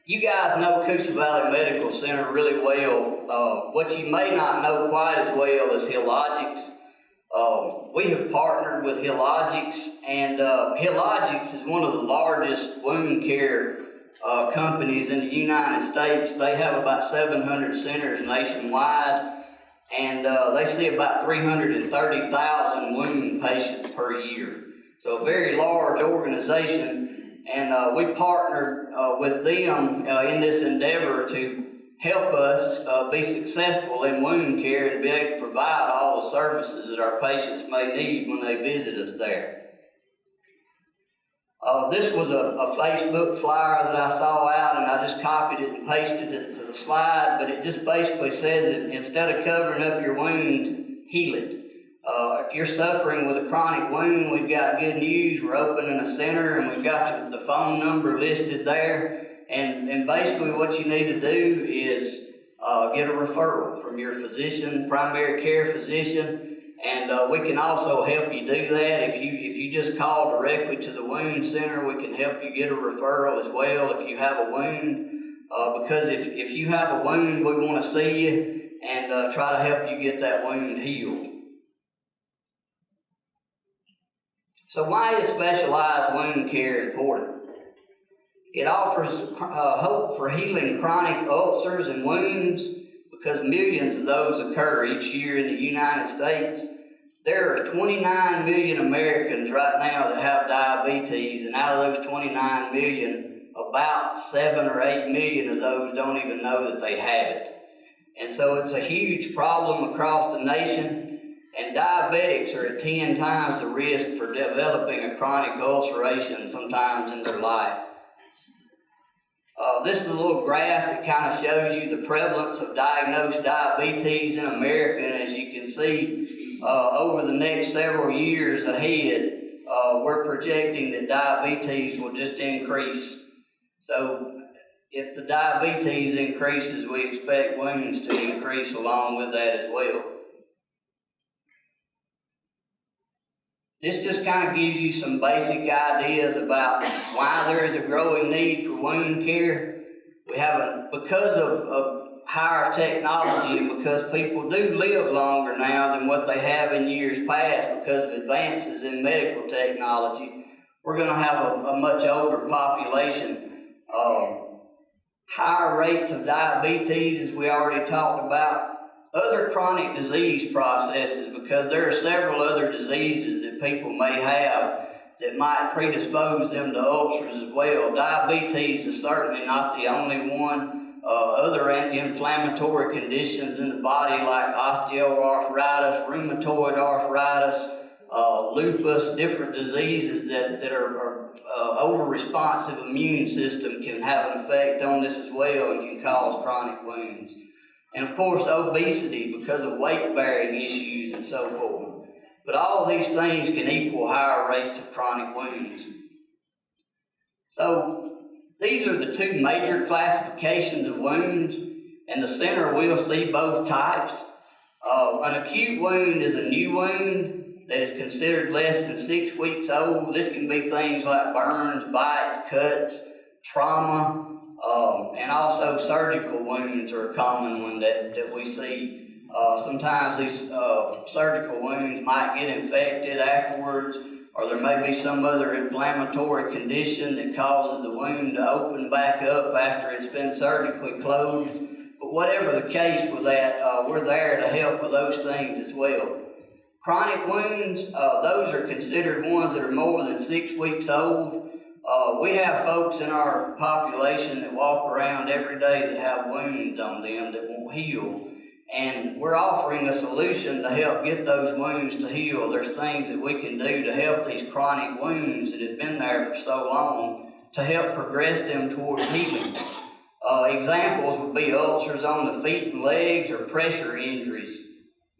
You guys know Coosa Valley Medical Center really well. What you may not know quite as well is Healogics. We have partnered with Healogics, and Healogics is one of the largest wound care companies in the United States. They have about 700 centers nationwide, and they see about 330,000 wound patients per year. So a very large organization, and we partnered with them in this endeavor to help us be successful in wound care and be able to provide all the services that our patients may need when they visit us there. This was a Facebook flyer that I saw out, and I just copied it and pasted it to the slide, but it just basically says that instead of covering up your wound, heal it. If you're suffering with a chronic wound, we've got good news. We're opening a center, and we've got the phone number listed there. And basically what you need to do is get a referral from your physician, primary care physician, and we can also help you do that. If you just call directly to the wound center, we can help you get a referral as well if you have a wound. Because if you have a wound, we want to see you and try to help you get that wound healed. So why is specialized wound care important? It offers hope for healing chronic ulcers and wounds because millions of those occur each year in the United States. There are 29 million Americans right now that have diabetes, and out of those 29 million, about 7 or 8 million of those don't even know that they have it. And so it's a huge problem across the nation, and diabetics are at 10 times the risk for developing a chronic ulceration sometimes in their life. This is a little graph that kind of shows you the prevalence of diagnosed diabetes in America, and as you can see, over the next several years ahead, we're projecting that diabetes will just increase. So if the diabetes increases, we expect wounds to increase along with that as well. This just kind of gives you some basic ideas about why there is a growing need for wound care. We have because of higher technology and because people do live longer now than what they have in years past because of advances in medical technology, we're going to have a much older population. Higher rates of diabetes, as we already talked about. Other chronic disease processes, because there are several other diseases that people may have that might predispose them to ulcers as well. Diabetes is certainly not the only one. Other inflammatory conditions in the body like osteoarthritis, rheumatoid arthritis, lupus, different diseases that are over-responsive immune system can have an effect on this as well and can cause chronic wounds. And of course, obesity because of weight-bearing issues and so forth. But all of these things can equal higher rates of chronic wounds. So these are the two major classifications of wounds, and the center will see both types. An acute wound is a new wound that is considered less than 6 weeks old. This can be things like burns, bites, cuts, trauma, and also surgical wounds are a common one that we see. Sometimes these surgical wounds might get infected afterwards, or there may be some other inflammatory condition that causes the wound to open back up after it's been surgically closed. But whatever the case with that, we're there to help with those things as well. Chronic wounds, those are considered ones that are more than 6 weeks old. We have folks in our population that walk around every day that have wounds on them that won't heal. And we're offering a solution to help get those wounds to heal. There's things that we can do to help these chronic wounds that have been there for so long to help progress them towards healing. Examples would be ulcers on the feet and legs or pressure injuries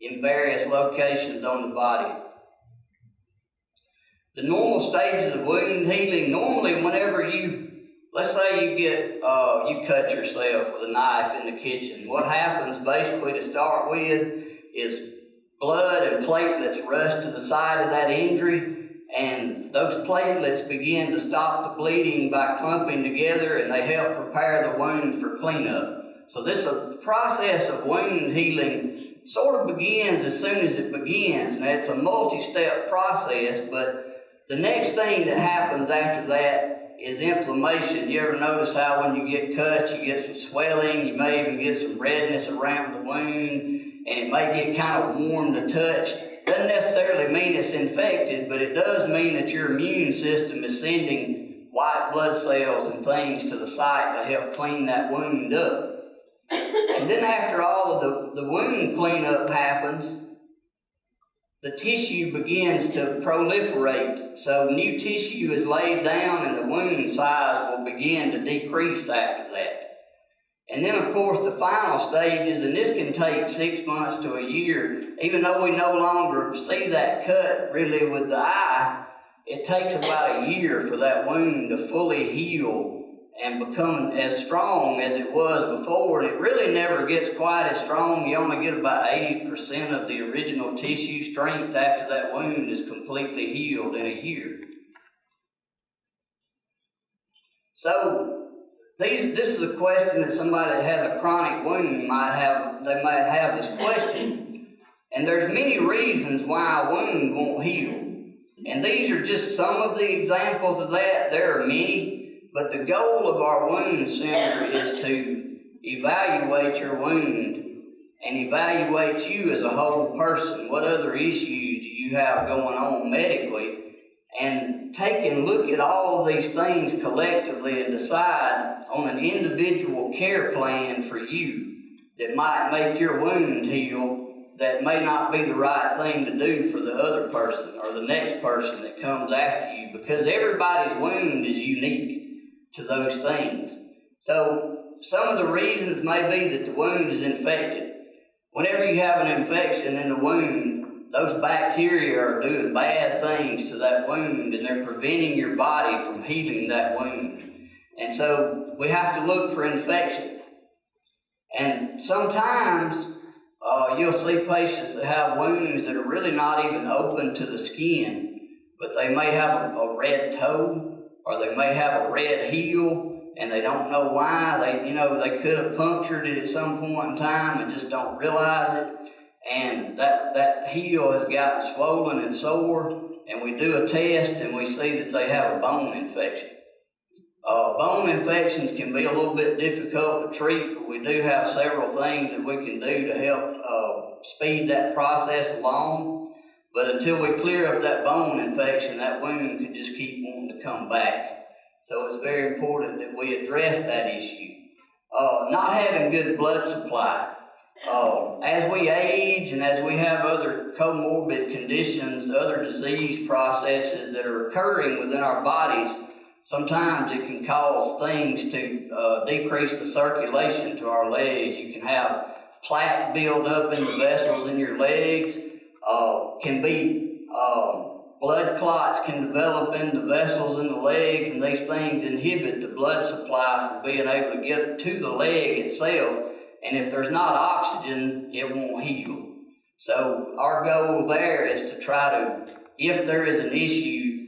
in various locations on the body. The normal stages of wound healing, normally whenever let's say you cut yourself with a knife in the kitchen. What happens basically to start with is blood and platelets rush to the site of that injury, and those platelets begin to stop the bleeding by clumping together, and they help prepare the wound for cleanup. So this process of wound healing sort of begins as soon as it begins. Now, it's a multi-step process, but the next thing that happens after that is inflammation. You ever notice how when you get cut, you get some swelling, you may even get some redness around the wound, and it may get kind of warm to touch. Doesn't necessarily mean it's infected, but it does mean that your immune system is sending white blood cells and things to the site to help clean that wound up. And then after all of the wound cleanup happens, the tissue begins to proliferate. So new tissue is laid down and the wound size will begin to decrease after that. And then, of course, the final stages, and this can take 6 months to a year, even though we no longer see that cut really with the eye, it takes about a year for that wound to fully heal and become as strong as it was before. And it really never gets quite as strong. You only get about 80% of the original tissue strength after that wound is completely healed in a year. So, this is a question that somebody that has a chronic wound might have. They might have this question. And there's many reasons why a wound won't heal. And these are just some of the examples of that. There are many. But the goal of our wound center is to evaluate your wound and evaluate you as a whole person. What other issues do you have going on medically? And take and look at all of these things collectively and decide on an individual care plan for you that might make your wound heal, that may not be the right thing to do for the other person or the next person that comes after you, because everybody's wound is unique to those things. So some of the reasons may be that the wound is infected. Whenever you have an infection in the wound, those bacteria are doing bad things to that wound, and they're preventing your body from healing that wound. And so we have to look for infection. And sometimes you'll see patients that have wounds that are really not even open to the skin, but they may have a red toe, or they may have a red heel, and they don't know why. They could have punctured it at some point in time and just don't realize it. And that heel has gotten swollen and sore, and we do a test and we see that they have a bone infection. Bone infections can be a little bit difficult to treat, but we do have several things that we can do to help speed that process along. But until we clear up that bone infection, that wound could just keep wanting to come back. So it's very important that we address that issue. Not having good blood supply. As we age and as we have other comorbid conditions, other disease processes that are occurring within our bodies, sometimes it can cause things to decrease the circulation to our legs. You can have plaque build up in the vessels in your legs. Blood clots can develop in the vessels in the legs, and these things inhibit the blood supply from being able to get to the leg itself. And if there's not oxygen, it won't heal. So our goal there is to try to, if there is an issue,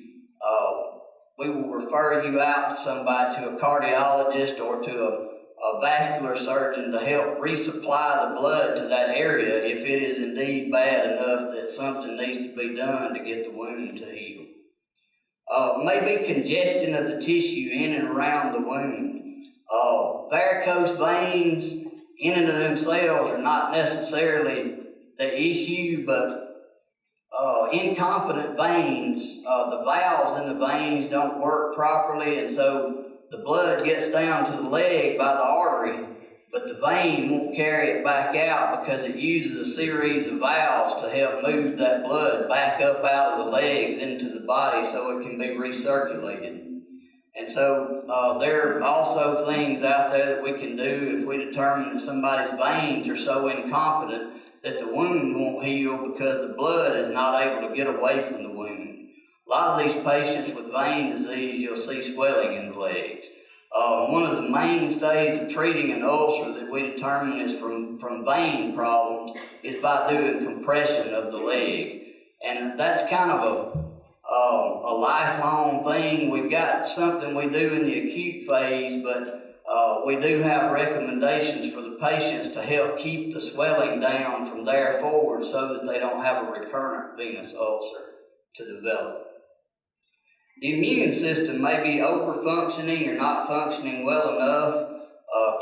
we will refer you out to somebody, to a cardiologist or to a vascular surgeon to help resupply the blood to that area if it is indeed bad enough that something needs to be done to get the wound to heal. Maybe congestion of the tissue in and around the wound. Varicose veins in and of themselves are not necessarily the issue, but incompetent veins, the valves in the veins don't work properly, and so the blood gets down to the leg by the artery, but the vein won't carry it back out because it uses a series of valves to help move that blood back up out of the legs into the body so it can be recirculated. And so there are also things out there that we can do if we determine that somebody's veins are so incompetent that the wound won't heal because the blood is not able to get away from the wound. A lot of these patients with vein disease, you'll see swelling in the legs. One of the mainstays of treating an ulcer that we determine is from vein problems is by doing compression of the leg. And that's kind of a lifelong thing. We've got something we do in the acute phase, but we do have recommendations for the patients to help keep the swelling down from there forward so that they don't have a recurrent venous ulcer to develop. The immune system may be over-functioning or not functioning well enough.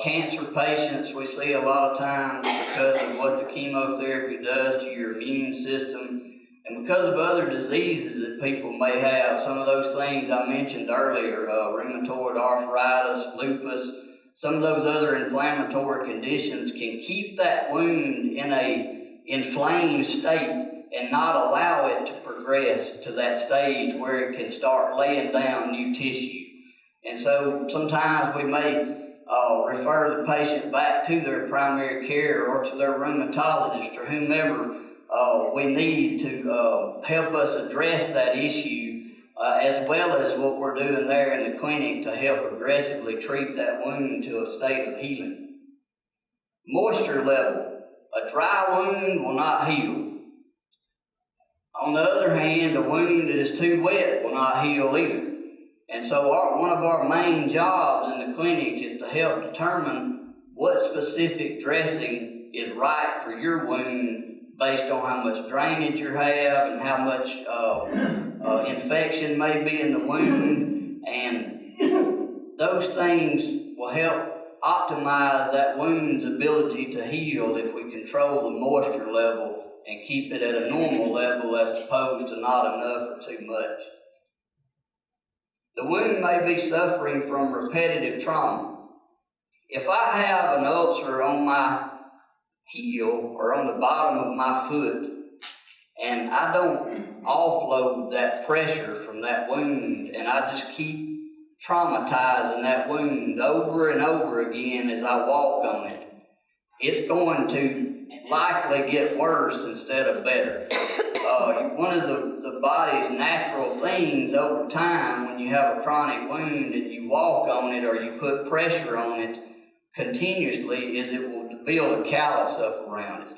Cancer patients, we see a lot of times because of what the chemotherapy does to your immune system, and because of other diseases that people may have. Some of those things I mentioned earlier, rheumatoid arthritis, lupus, some of those other inflammatory conditions can keep that wound in a inflamed state and not allow it to progress to that stage where it can start laying down new tissue. And so sometimes we may refer the patient back to their primary care or to their rheumatologist or whomever we need to help us address that issue, as well as what we're doing there in the clinic to help aggressively treat that wound to a state of healing. Moisture level. A dry wound will not heal. On the other hand, a wound that is too wet will not heal either. And so one of our main jobs in the clinic is to help determine what specific dressing is right for your wound based on how much drainage you have and how much infection may be in the wound. And those things will help optimize that wound's ability to heal if we control the moisture level and keep it at a normal level as opposed to not enough or too much. The wound may be suffering from repetitive trauma. If I have an ulcer on my heel or on the bottom of my foot and I don't offload that pressure from that wound and I just keep traumatizing that wound over and over again as I walk on it, it's going to likely get worse instead of better. One of the body's natural things over time when you have a chronic wound and you walk on it or you put pressure on it continuously is it will build a callus up around it.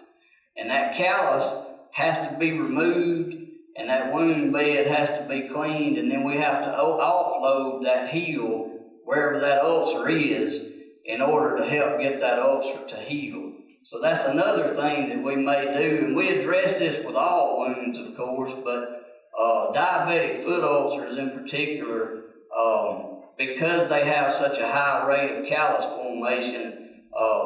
And that callus has to be removed and that wound bed has to be cleaned, and then we have to offload that heel wherever that ulcer is in order to help get that ulcer to heal. So that's another thing that we may do, and we address this with all wounds, of course, but diabetic foot ulcers in particular, because they have such a high rate of callus formation,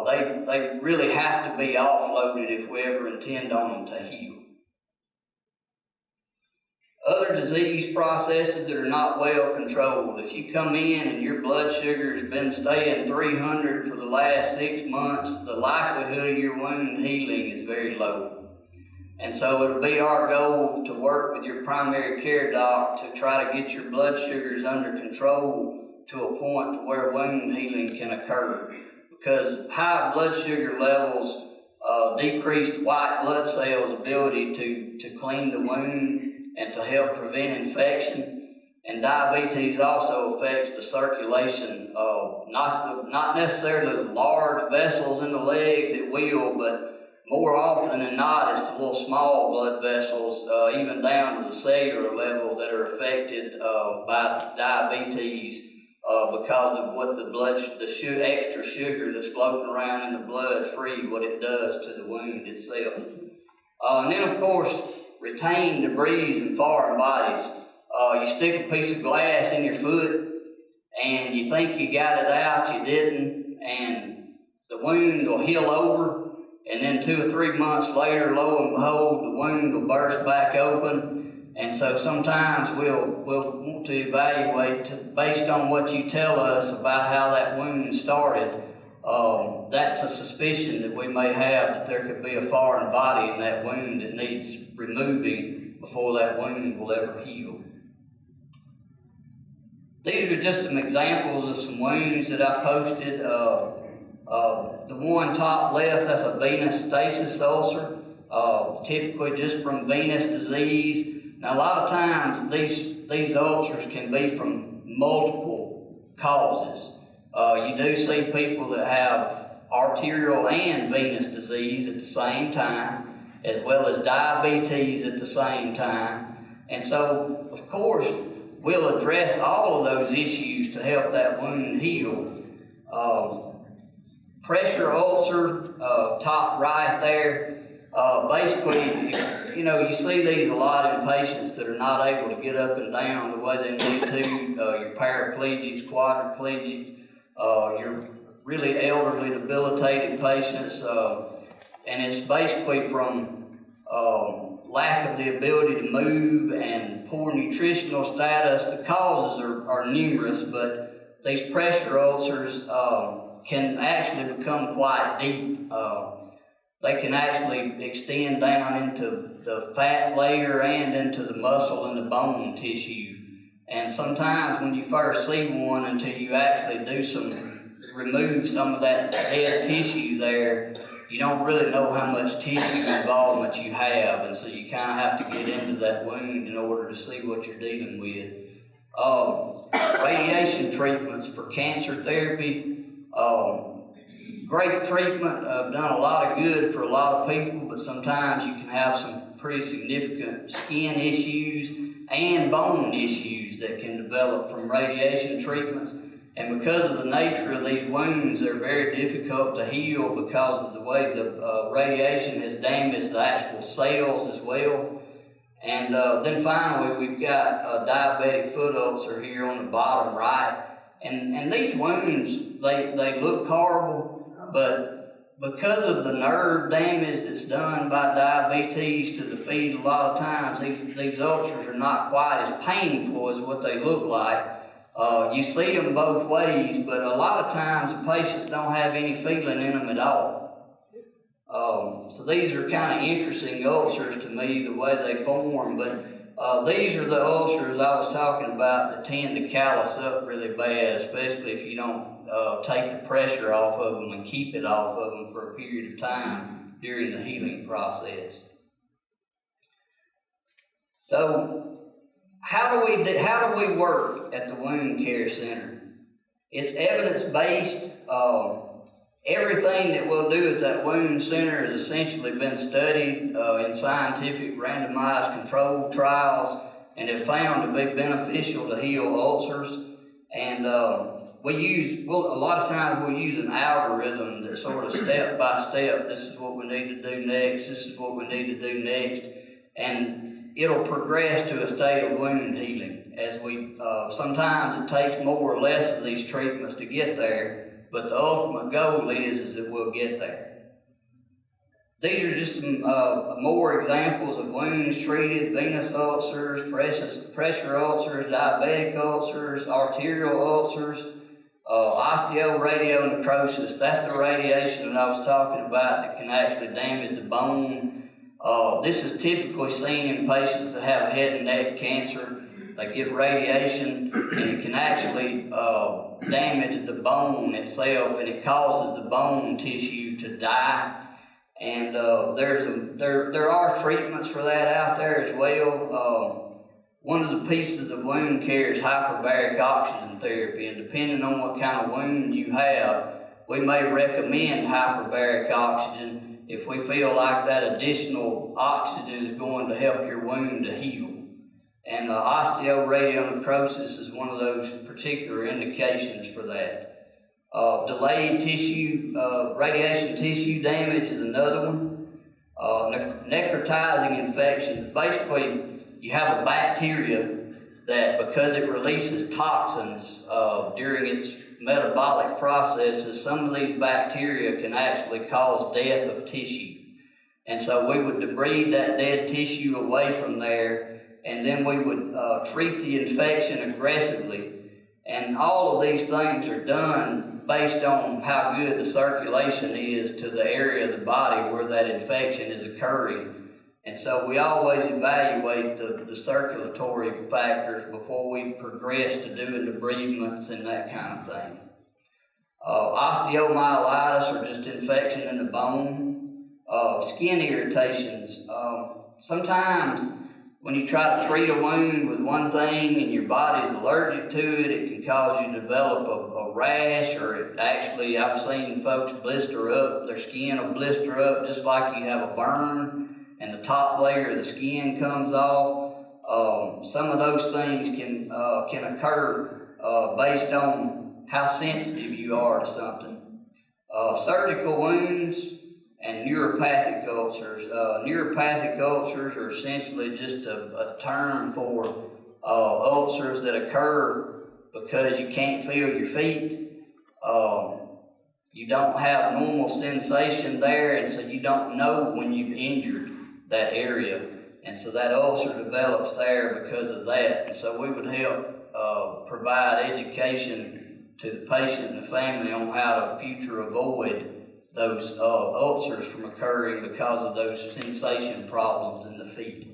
they really have to be offloaded if we ever intend on them to heal. Other disease processes that are not well controlled. If you come in and your blood sugar has been staying 300 for the last 6 months, the likelihood of your wound healing is very low. And so it'll be our goal to work with your primary care doc to try to get your blood sugars under control to a point where wound healing can occur. Because high blood sugar levels decrease white blood cells' ability to clean the wound and to help prevent infection. And diabetes also affects the circulation of not necessarily the large vessels in the legs, it will, but more often than not it's the little small blood vessels, even down to the cellular level, that are affected by diabetes because of what the extra sugar that's floating around in the blood free, what it does to the wound itself. And then, of course, retained debris in foreign bodies. You stick a piece of glass in your foot and you think you got it out, you didn't, and the wound will heal over, and then 2 or 3 months later, lo and behold, the wound will burst back open. And so sometimes we'll want to evaluate based on what you tell us about how that wound started. That's a suspicion that we may have that there could be a foreign body in that wound that needs removing before that wound will ever heal. These are just some examples of some wounds that I posted. The one top left, that's a venous stasis ulcer, typically just from venous disease. Now a lot of times these ulcers can be from multiple causes. You do see people that have arterial and venous disease at the same time, as well as diabetes at the same time. And so, of course, we'll address all of those issues to help that wound heal. Pressure ulcer, top right there, basically, you see these a lot in patients that are not able to get up and down the way they need to, your paraplegics, quadriplegics, your really elderly, debilitated patients, and it's basically from lack of the ability to move and poor nutritional status. The causes are numerous, but these pressure ulcers can actually become quite deep. They can actually extend down into the fat layer and into the muscle and the bone tissue. And sometimes when you first see one, until you actually remove some of that dead tissue there, you don't really know how much tissue involvement you have, and so you kind of have to get into that wound in order to see what you're dealing with. Radiation treatments for cancer therapy, great treatment, done a lot of good for a lot of people, but sometimes you can have some pretty significant skin issues and bone issues that can develop from radiation treatments. And because of the nature of these wounds, they're very difficult to heal because of the way the radiation has damaged the actual cells as well. And then finally, we've got a diabetic foot ulcer here on the bottom right. And these wounds, they look horrible, but because of the nerve damage that's done by diabetes to the feet, a lot of times these ulcers are not quite as painful as what they look like. You see them both ways, but a lot of times the patients don't have any feeling in them at all. So these are kind of interesting ulcers to me, the way they form, but these are the ulcers I was talking about that tend to callus up really bad, especially if you don't take the pressure off of them and keep it off of them for a period of time during the healing process. So, how do we work at the Wound Care Center? It's evidence-based. Everything that we'll do at that wound center has essentially been studied in scientific randomized controlled trials and have found to be beneficial to heal ulcers. And a lot of times we'll use an algorithm that sort of step by step, this is what we need to do next, this is what we need to do next, and it'll progress to a state of wound healing. As sometimes it takes more or less of these treatments to get there, but the ultimate goal is that we'll get there. These are just some more examples of wounds treated: venous ulcers, pressure ulcers, diabetic ulcers, arterial ulcers, osteoradionecrosis. That's the radiation that I was talking about that can actually damage the bone. This is typically seen in patients that have head and neck cancer. They get radiation and it can actually damage the bone itself, and it causes the bone tissue to die. And there are treatments for that out there as well. One of the pieces of wound care is hyperbaric oxygen therapy, and depending on what kind of wound you have, we may recommend hyperbaric oxygen if we feel like that additional oxygen is going to help your wound to heal. And osteoradionecrosis is one of those particular indications for that. Delayed radiation tissue damage is another one. Necrotizing infections. Basically, you have a bacteria that, because it releases toxins during its metabolic processes, some of these bacteria can actually cause death of tissue. And so we would debride that dead tissue away from there, and then we would treat the infection aggressively. And all of these things are done based on how good the circulation is to the area of the body where that infection is occurring. And so we always evaluate the circulatory factors before we progress to doing debridements and that kind of thing. Osteomyelitis, or just infection in the bone. Skin irritations. Sometimes when you try to treat a wound with one thing and your body's allergic to it, it can cause you to develop a rash, or I've seen folks blister up, their skin will blister up just like you have a burn, and the top layer of the skin comes off. some of those things can occur based on how sensitive you are to something. Surgical wounds and neuropathic ulcers. Neuropathic ulcers are essentially just a term for ulcers that occur because you can't feel your feet. You don't have normal sensation there, and so you don't know when you've injured that area. And so that ulcer develops there because of that. And so we would help provide education to the patient and the family on how to future avoid those ulcers from occurring because of those sensation problems in the feet.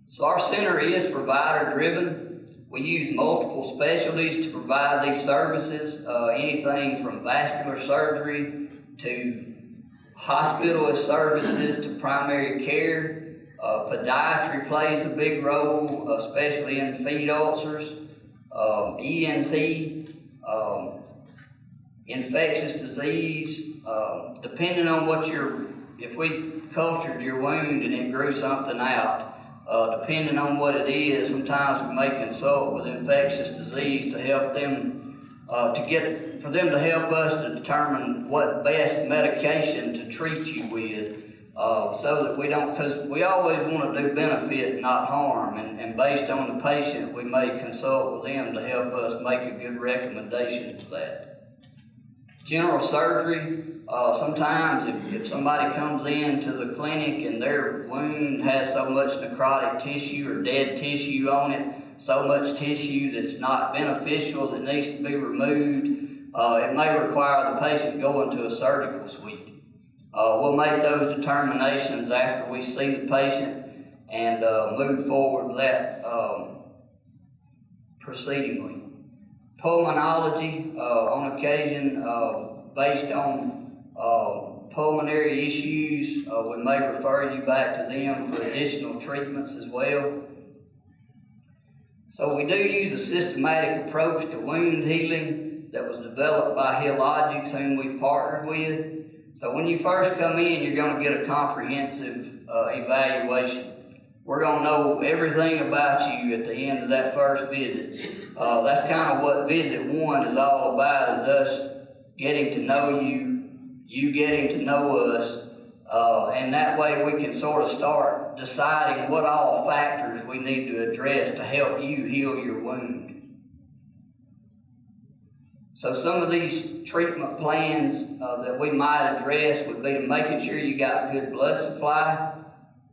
So our center is provider driven. We use multiple specialties to provide these services, anything from vascular surgery to hospitalist services to primary care. Podiatry plays a big role, especially in feet ulcers. ENT, infectious disease, depending on what if we cultured your wound and it grew something out, depending on what it is, sometimes we may consult with infectious disease to help them, for them to help us to determine what best medication to treat you with, so that we don't, because we always want to do benefit, not harm, and based on the patient, we may consult with them to help us make a good recommendation to that. General surgery, sometimes if somebody comes into the clinic and their wound has so much necrotic tissue or dead tissue on it, so much tissue that's not beneficial that needs to be removed, it may require the patient go into a surgical suite. We'll make those determinations after we see the patient and move forward with that proceedingly. Pulmonology, on occasion, based on pulmonary issues, we may refer you back to them for additional treatments as well. So we do use a systematic approach to wound healing that was developed by Healogics, whom we've partnered with. So when you first come in, you're going to get a comprehensive evaluation. We're going to know everything about you at the end of that first visit. That's kind of what visit one is all about, is us getting to know you, you getting to know us, and that way we can sort of start deciding what all factors we need to address to help you heal your wound. So some of these treatment plans that we might address would be making sure you got good blood supply.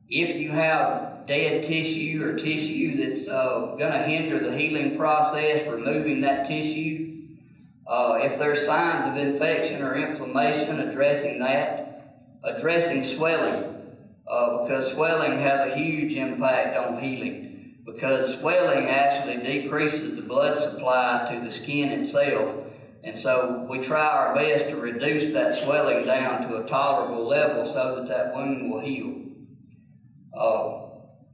If you have dead tissue or tissue that's going to hinder the healing process, removing that tissue. If there's signs of infection or inflammation, addressing that. Addressing swelling, because swelling has a huge impact on healing, because swelling actually decreases the blood supply to the skin itself. And so we try our best to reduce that swelling down to a tolerable level so that that wound will heal.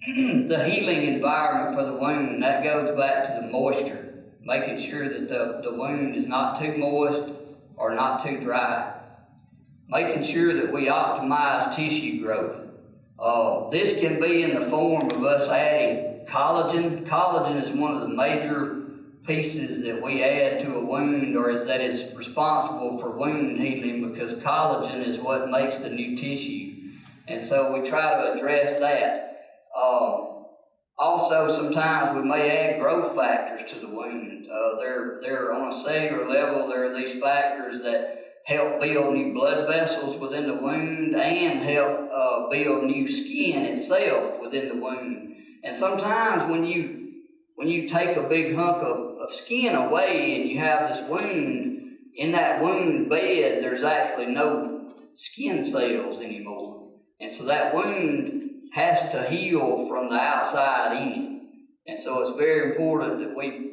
The healing environment for the wound, that goes back to the moisture, making sure that the wound is not too moist or not too dry. Making sure that we optimize tissue growth. This can be in the form of us adding collagen. Collagen is one of the major pieces that we add to a wound, or that is responsible for wound healing, because collagen is what makes the new tissue. And so we try to address that. Also, sometimes we may add growth factors to the wound. They're on a cellular level, there are these factors that help build new blood vessels within the wound and help build new skin itself within the wound. And sometimes when you take a big hunk of skin away and you have this wound, in that wound bed there's actually no skin cells anymore. And so that wound has to heal from the outside in. And so it's very important that we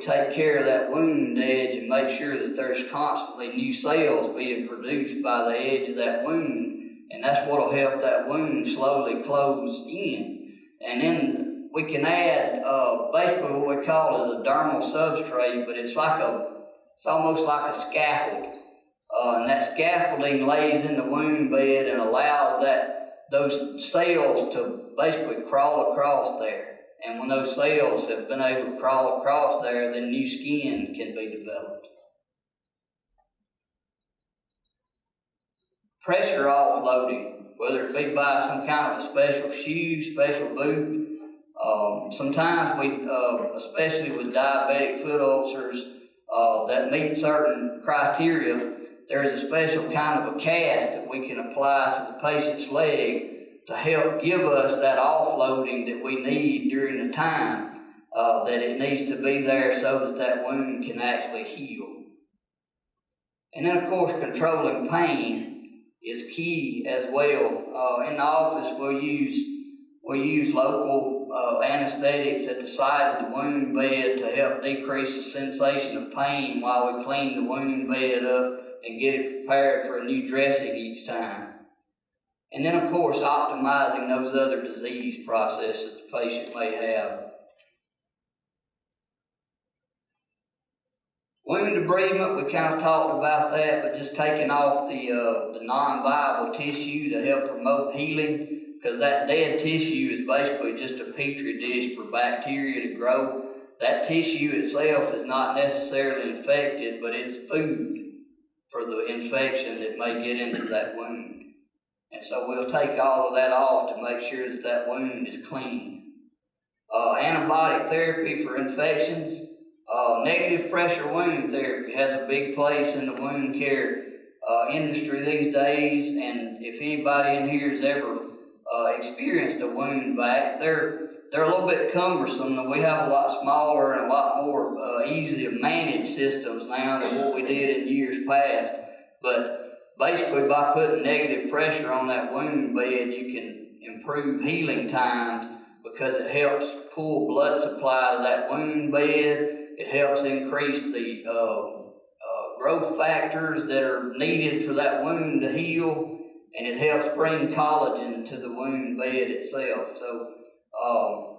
take care of that wound edge and make sure that there's constantly new cells being produced by the edge of that wound. And that's what will help that wound slowly close in. And then we can add basically what we call is a dermal substrate, but it's almost like a scaffold. And that scaffolding lays in the wound bed and allows that those cells to basically crawl across there. And when those cells have been able to crawl across there, then new skin can be developed. Pressure offloading, whether it be by some kind of a special shoe, special boot. Sometimes we, especially with diabetic foot ulcers that meet certain criteria, there is a special kind of a cast that we can apply to the patient's leg to help give us that offloading that we need during the time that it needs to be there so that that wound can actually heal. And then, of course, controlling pain is key as well. In the office, we'll use local anesthetics at the side of the wound bed to help decrease the sensation of pain while we clean the wound bed up and get it prepared for a new dressing each time. And then, of course, optimizing those other disease processes the patient may have. Wound debridement, we kind of talked about that, but just taking off the non-viable tissue to help promote healing, because that dead tissue is basically just a petri dish for bacteria to grow. That tissue itself is not necessarily infected, but it's food for the infection that may get into that wound. And so we'll take all of that off to make sure that that wound is clean. Antibiotic therapy for infections. Negative pressure wound therapy has a big place in the wound care industry these days, and if anybody in here has ever experienced a wound vac, they're a little bit cumbersome. We have a lot smaller and a lot more easy to manage systems now than what we did in years past. But basically, by putting negative pressure on that wound bed, you can improve healing times because it helps pull blood supply to that wound bed. It helps increase the growth factors that are needed for that wound to heal, and it helps bring collagen to the wound bed itself. So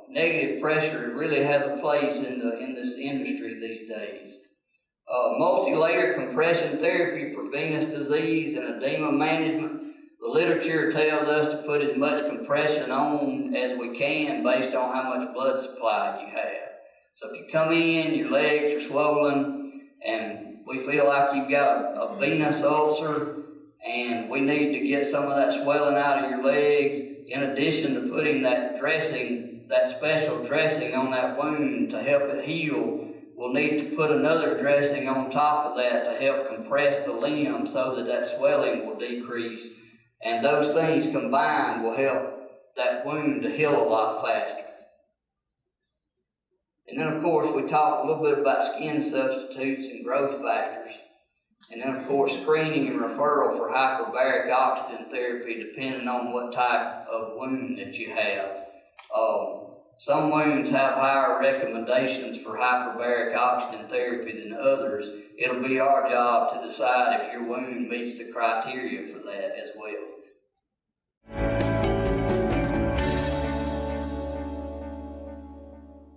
negative pressure really has a place in this industry these days. Multi-layer compression therapy for venous disease and edema management. The literature tells us to put as much compression on as we can based on how much blood supply you have. So if you come in, your legs are swollen, and we feel like you've got a venous ulcer, and we need to get some of that swelling out of your legs, in addition to putting that dressing, that special dressing on that wound to help it heal, we'll need to put another dressing on top of that to help compress the limb so that that swelling will decrease. And those things combined will help that wound to heal a lot faster. And then, of course, we talked a little bit about skin substitutes and growth factors. And then, of course, screening and referral for hyperbaric oxygen therapy depending on what type of wound that you have. Some wounds have higher recommendations for hyperbaric oxygen therapy than others. It'll be our job to decide if your wound meets the criteria for that as well.